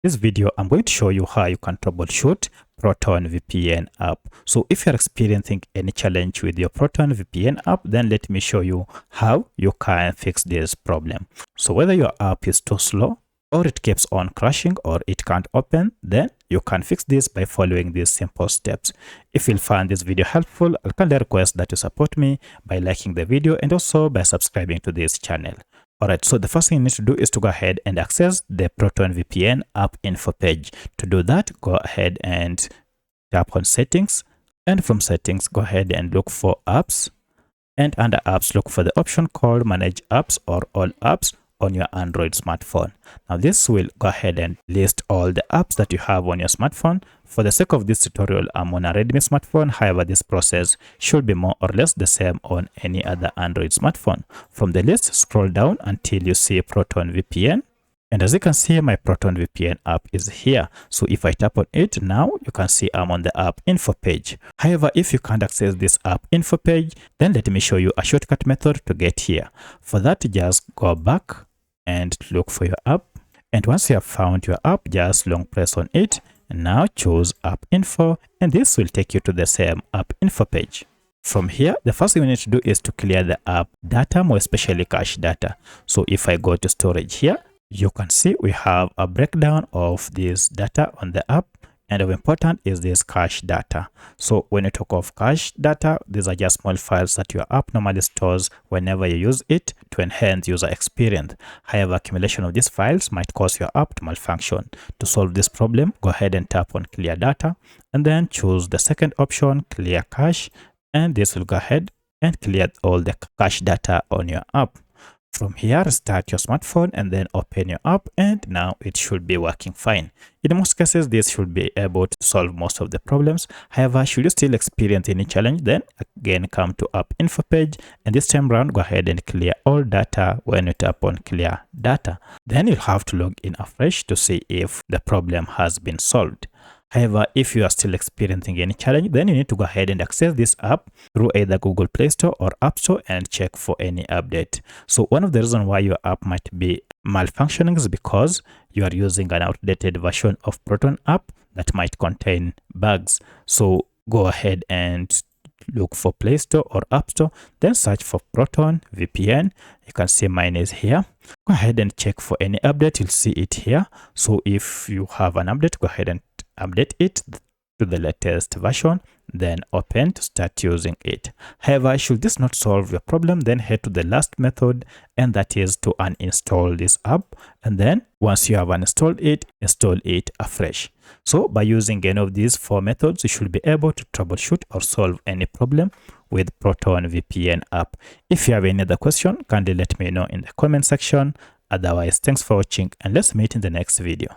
This video, I'm going to show you how you can troubleshoot Proton VPN app. So if you're experiencing any challenge with your Proton VPN app, then let me show you how you can fix this problem. So whether your app is too slow, or it keeps on crashing, or it can't open, then you can fix this by following these simple steps. If you find this video helpful, I'll kindly request that you support me by liking the video and also by subscribing to this channel. Alright, so the first thing you need to do is to go ahead and access the Proton VPN app info page. To do that, go ahead and tap on settings, and from settings, go ahead and look for apps, and under apps, look for the option called manage apps or all apps on your Android smartphone. Now this will go ahead and list all the apps that you have on your smartphone. For the sake of this tutorial, I'm on a Redmi smartphone. However, this process should be more or less the same on any other Android smartphone. From the list, scroll down until you see Proton VPN. And as you can see, my Proton VPN app is here. So if I tap on it now, you can see I'm on the app info page. However, if you can't access this app info page, then let me show you a shortcut method to get here. For that, just go back and look for your app. And once you have found your app, just long press on it. And now choose app info, and this will take you to the same app info page. From here, the first thing we need to do is to clear the app data, more especially cache data. So if I go to storage here, you can see we have a breakdown of this data on the app, and of important is this cache data. So when you talk of cache data, these are just small files that your app normally stores whenever you use it to enhance user experience. However, accumulation of these files might cause your app to malfunction. To solve this problem, go ahead and tap on clear data, and then choose the second option, clear cache, and this will go ahead and clear all the cache data on your app. From here, start your smartphone and then open your app, and now it should be working fine. In most cases, this should be able to solve most of the problems. However, should you still experience any challenge, then again come to app info page, and this time around, go ahead and clear all data when you tap on clear data. Then you'll have to log in afresh to see if the problem has been solved. However, if you are still experiencing any challenge, then you need to go ahead and access this app through either Google Play Store or App Store and check for any update. So one of the reasons why your app might be malfunctioning is because you are using an outdated version of Proton app that might contain bugs. So go ahead and look for Play Store or App Store, then search for Proton VPN. You can see mine is here. Go ahead and check for any update. You'll see it here. So if you have an update, go ahead and update it to the latest version, then open to start using it. However, should this not solve your problem, then head to the last method, and that is to uninstall this app, and then once you have uninstalled it, install it afresh. So by using any of these four methods, you should be able to troubleshoot or solve any problem with Proton VPN app. If you have any other question, kindly let me know in the comment section. Otherwise, thanks for watching, and let's meet in the next video.